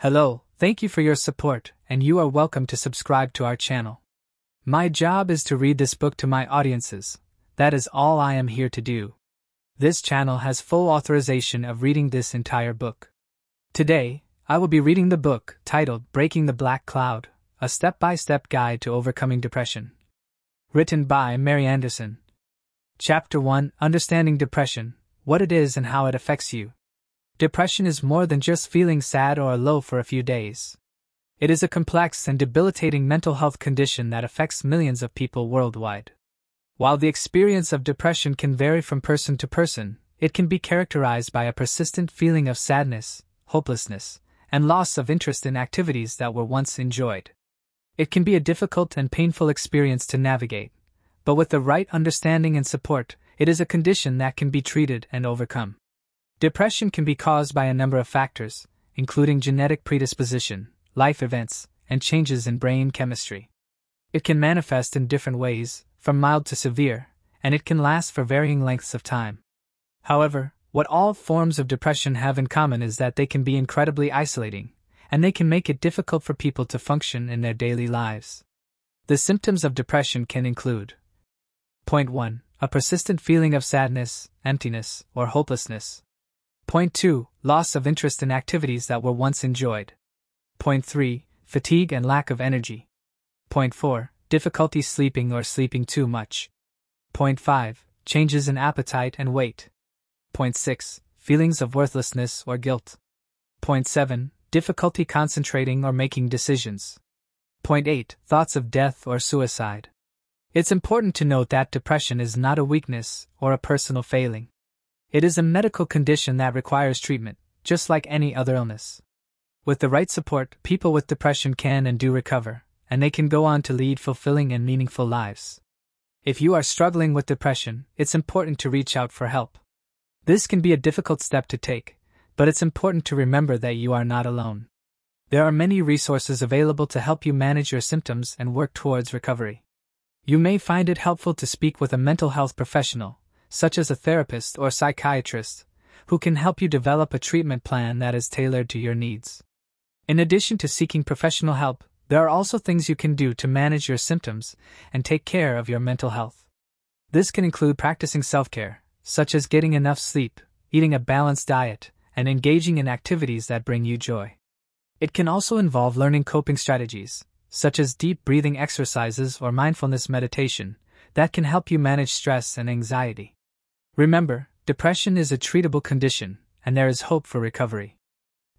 Hello, thank you for your support, and you are welcome to subscribe to our channel. My job is to read this book to my audiences. That is all I am here to do. This channel has full authorization of reading this entire book. Today, I will be reading the book titled Breaking the Black Cloud, a step-by-step guide to overcoming depression. Written by Mary Anderson. Chapter 1: Understanding Depression, What it is and how it affects you. Depression is more than just feeling sad or low for a few days. It is a complex and debilitating mental health condition that affects millions of people worldwide. While the experience of depression can vary from person to person, it can be characterized by a persistent feeling of sadness, hopelessness, and loss of interest in activities that were once enjoyed. It can be a difficult and painful experience to navigate, but with the right understanding and support, it is a condition that can be treated and overcome. Depression can be caused by a number of factors, including genetic predisposition, life events, and changes in brain chemistry. It can manifest in different ways, from mild to severe, and it can last for varying lengths of time. However, what all forms of depression have in common is that they can be incredibly isolating, and they can make it difficult for people to function in their daily lives. The symptoms of depression can include: Point 1. A persistent feeling of sadness, emptiness, or hopelessness. Point 2. Loss of interest in activities that were once enjoyed. Point 3. Fatigue and lack of energy. Point 4. Difficulty sleeping or sleeping too much. Point 5. Changes in appetite and weight. Point 6. Feelings of worthlessness or guilt. Point 7. Difficulty concentrating or making decisions. Point 8. Thoughts of death or suicide. It's important to note that depression is not a weakness or a personal failing. It is a medical condition that requires treatment, just like any other illness. With the right support, people with depression can and do recover, and they can go on to lead fulfilling and meaningful lives. If you are struggling with depression, it's important to reach out for help. This can be a difficult step to take, but it's important to remember that you are not alone. There are many resources available to help you manage your symptoms and work towards recovery. You may find it helpful to speak with a mental health professional, such as a therapist or psychiatrist, who can help you develop a treatment plan that is tailored to your needs. In addition to seeking professional help, there are also things you can do to manage your symptoms and take care of your mental health. This can include practicing self-care, such as getting enough sleep, eating a balanced diet, and engaging in activities that bring you joy. It can also involve learning coping strategies, such as deep breathing exercises or mindfulness meditation, that can help you manage stress and anxiety. Remember, depression is a treatable condition, and there is hope for recovery.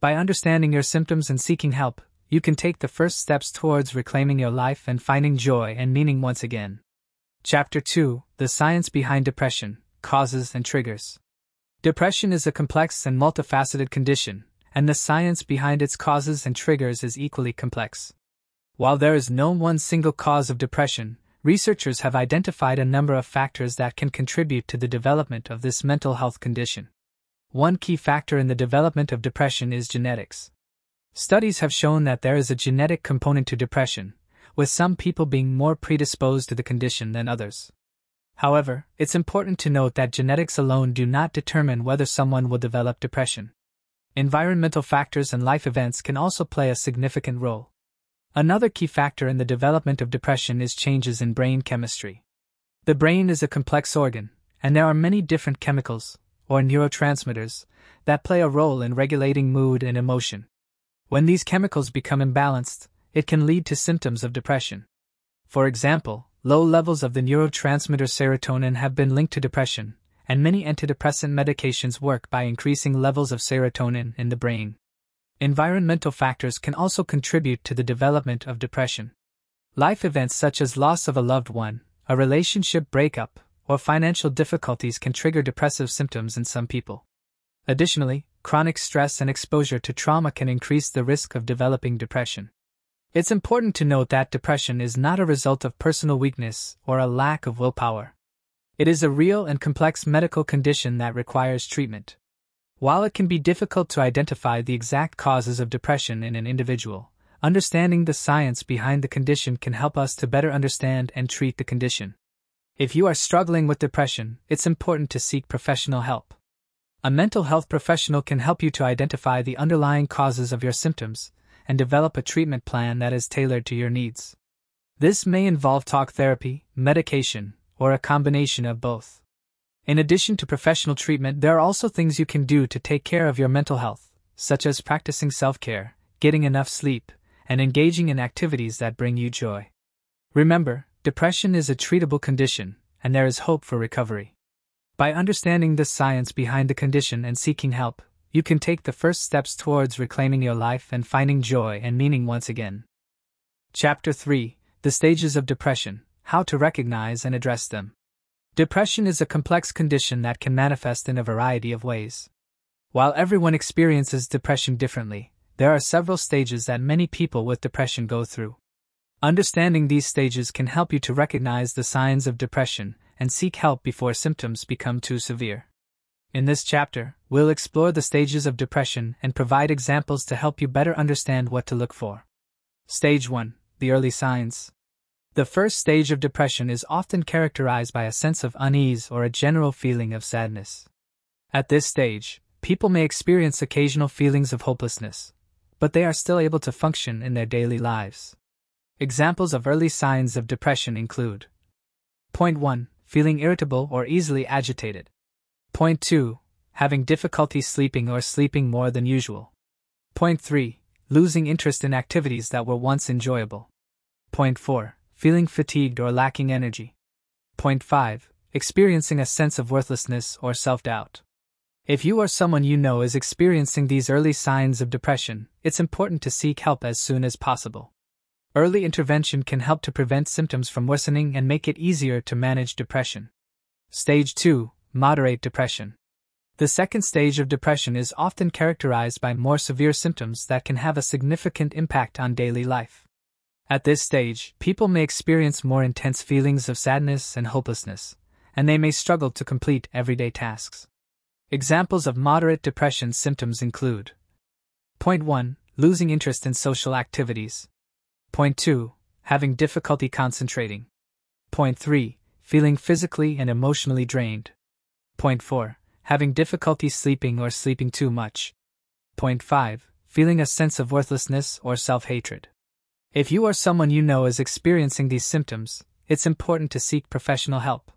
By understanding your symptoms and seeking help, you can take the first steps towards reclaiming your life and finding joy and meaning once again. Chapter 2: The Science Behind Depression, Causes and Triggers. Depression is a complex and multifaceted condition, and the science behind its causes and triggers is equally complex. While there is no one single cause of depression, researchers have identified a number of factors that can contribute to the development of this mental health condition. One key factor in the development of depression is genetics. Studies have shown that there is a genetic component to depression, with some people being more predisposed to the condition than others. However, it's important to note that genetics alone do not determine whether someone will develop depression. Environmental factors and life events can also play a significant role. Another key factor in the development of depression is changes in brain chemistry. The brain is a complex organ, and there are many different chemicals, or neurotransmitters, that play a role in regulating mood and emotion. When these chemicals become imbalanced, it can lead to symptoms of depression. For example, low levels of the neurotransmitter serotonin have been linked to depression, and many antidepressant medications work by increasing levels of serotonin in the brain. Environmental factors can also contribute to the development of depression. Life events such as loss of a loved one, a relationship breakup, or financial difficulties can trigger depressive symptoms in some people. Additionally, chronic stress and exposure to trauma can increase the risk of developing depression. It's important to note that depression is not a result of personal weakness or a lack of willpower. It is a real and complex medical condition that requires treatment. While it can be difficult to identify the exact causes of depression in an individual, understanding the science behind the condition can help us to better understand and treat the condition. If you are struggling with depression, it's important to seek professional help. A mental health professional can help you to identify the underlying causes of your symptoms and develop a treatment plan that is tailored to your needs. This may involve talk therapy, medication, or a combination of both. In addition to professional treatment, there are also things you can do to take care of your mental health, such as practicing self-care, getting enough sleep, and engaging in activities that bring you joy. Remember, depression is a treatable condition, and there is hope for recovery. By understanding the science behind the condition and seeking help, you can take the first steps towards reclaiming your life and finding joy and meaning once again. Chapter 3: The Stages of Depression: How to Recognize and Address Them. Depression is a complex condition that can manifest in a variety of ways. While everyone experiences depression differently, there are several stages that many people with depression go through. Understanding these stages can help you to recognize the signs of depression and seek help before symptoms become too severe. In this chapter, we'll explore the stages of depression and provide examples to help you better understand what to look for. Stage 1: The Early Signs. The first stage of depression is often characterized by a sense of unease or a general feeling of sadness. At this stage, people may experience occasional feelings of hopelessness, but they are still able to function in their daily lives. Examples of early signs of depression include: Point 1. Feeling irritable or easily agitated. Point 2. Having difficulty sleeping or sleeping more than usual. Point 3. Losing interest in activities that were once enjoyable. Point 4. Feeling fatigued or lacking energy. Point 5. Experiencing a sense of worthlessness or self-doubt. If you or someone you know is experiencing these early signs of depression, it's important to seek help as soon as possible. Early intervention can help to prevent symptoms from worsening and make it easier to manage depression. Stage 2: Moderate depression. The second stage of depression is often characterized by more severe symptoms that can have a significant impact on daily life. At this stage, people may experience more intense feelings of sadness and hopelessness, and they may struggle to complete everyday tasks. Examples of moderate depression symptoms include: Point 1. Losing interest in social activities. Point 2. Having difficulty concentrating. Point 3. Feeling physically and emotionally drained. Point 4. Having difficulty sleeping or sleeping too much. Point 5. Feeling a sense of worthlessness or self-hatred. If you or someone you know is experiencing these symptoms, it's important to seek professional help.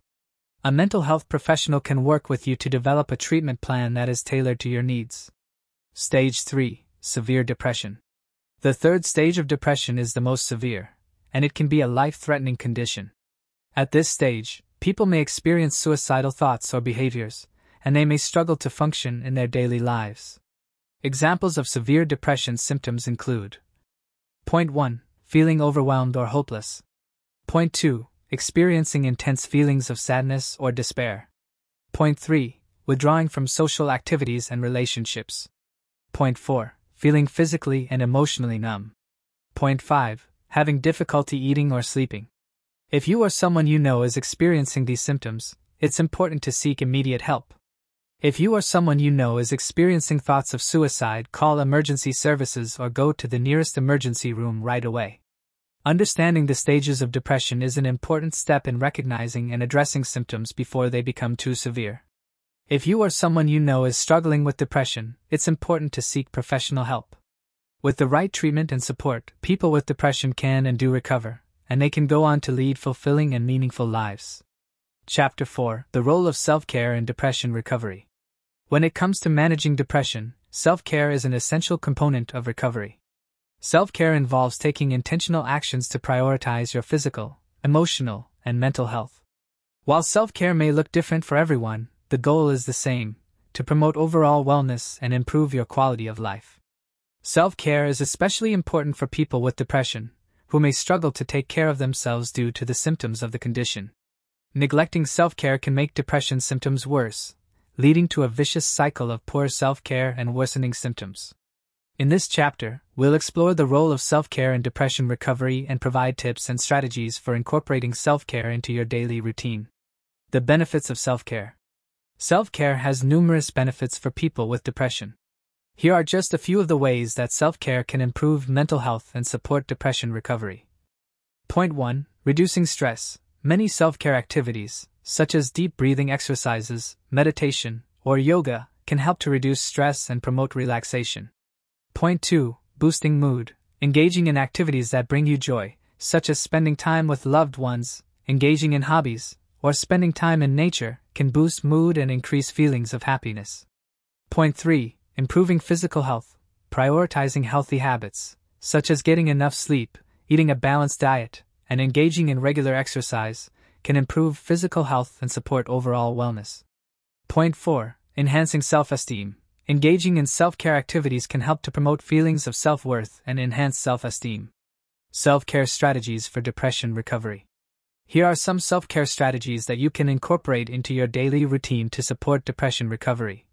A mental health professional can work with you to develop a treatment plan that is tailored to your needs. Stage 3: Severe depression. The third stage of depression is the most severe, and it can be a life-threatening condition. At this stage, people may experience suicidal thoughts or behaviors, and they may struggle to function in their daily lives. Examples of severe depression symptoms include: Point 1. Feeling overwhelmed or hopeless. Point 2. Experiencing intense feelings of sadness or despair. Point 3. Withdrawing from social activities and relationships. Point 4. Feeling physically and emotionally numb. Point 5. Having difficulty eating or sleeping. If you or someone you know is experiencing these symptoms, it's important to seek immediate help. If you or someone you know is experiencing thoughts of suicide, call emergency services or go to the nearest emergency room right away. Understanding the stages of depression is an important step in recognizing and addressing symptoms before they become too severe. If you or someone you know is struggling with depression, it's important to seek professional help. With the right treatment and support, people with depression can and do recover, and they can go on to lead fulfilling and meaningful lives. Chapter 4: The Role of Self-Care in Depression Recovery. When it comes to managing depression, self-care is an essential component of recovery. Self-care involves taking intentional actions to prioritize your physical, emotional, and mental health. While self-care may look different for everyone, the goal is the same: to promote overall wellness and improve your quality of life. Self-care is especially important for people with depression, who may struggle to take care of themselves due to the symptoms of the condition. Neglecting self-care can make depression symptoms worse, leading to a vicious cycle of poor self-care and worsening symptoms. In this chapter, we'll explore the role of self-care in depression recovery and provide tips and strategies for incorporating self-care into your daily routine. The benefits of self-care. Self-care has numerous benefits for people with depression. Here are just a few of the ways that self-care can improve mental health and support depression recovery. Point 1. Reducing stress. Many self-care activities, such as deep breathing exercises, meditation, or yoga, can help to reduce stress and promote relaxation. Point 2. Boosting mood. Engaging in activities that bring you joy, such as spending time with loved ones, engaging in hobbies, or spending time in nature, can boost mood and increase feelings of happiness. Point 3. Improving physical health. Prioritizing healthy habits, such as getting enough sleep, eating a balanced diet, and engaging in regular exercise, can improve physical health and support overall wellness. Point 4. Enhancing self-esteem. Engaging in self-care activities can help to promote feelings of self-worth and enhance self-esteem. Self-care strategies for depression recovery. Here are some self-care strategies that you can incorporate into your daily routine to support depression recovery.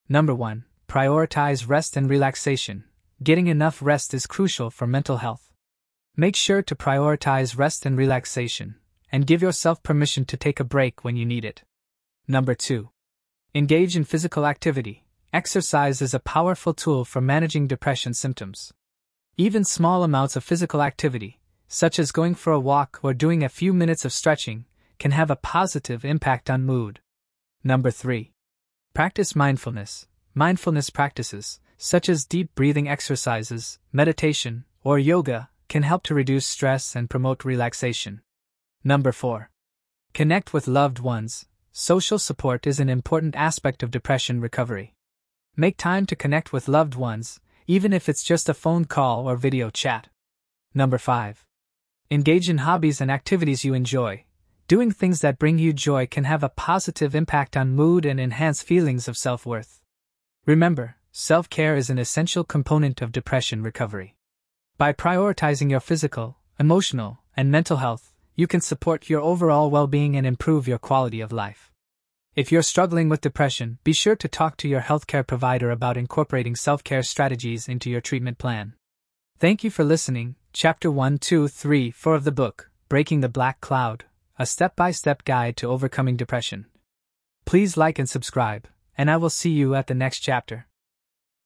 Number 1. Prioritize rest and relaxation. Getting enough rest is crucial for mental health. Make sure to prioritize rest and relaxation, and give yourself permission to take a break when you need it. Number 2. Engage in physical activity. Exercise is a powerful tool for managing depression symptoms. Even small amounts of physical activity, such as going for a walk or doing a few minutes of stretching, can have a positive impact on mood. Number 3. Practice mindfulness. Mindfulness practices, such as deep breathing exercises, meditation, or yoga, can help to reduce stress and promote relaxation. Number 4. Connect with loved ones. Social support is an important aspect of depression recovery. Make time to connect with loved ones, even if it's just a phone call or video chat. Number 5. Engage in hobbies and activities you enjoy. Doing things that bring you joy can have a positive impact on mood and enhance feelings of self-worth. Remember, self-care is an essential component of depression recovery. By prioritizing your physical, emotional, and mental health, you can support your overall well-being and improve your quality of life. If you're struggling with depression, be sure to talk to your healthcare provider about incorporating self-care strategies into your treatment plan. Thank you for listening. Chapter 1, 2, 3, 4 of the book, Breaking the Black Cloud, a step-by-step guide to overcoming depression. Please like and subscribe, and I will see you at the next chapter.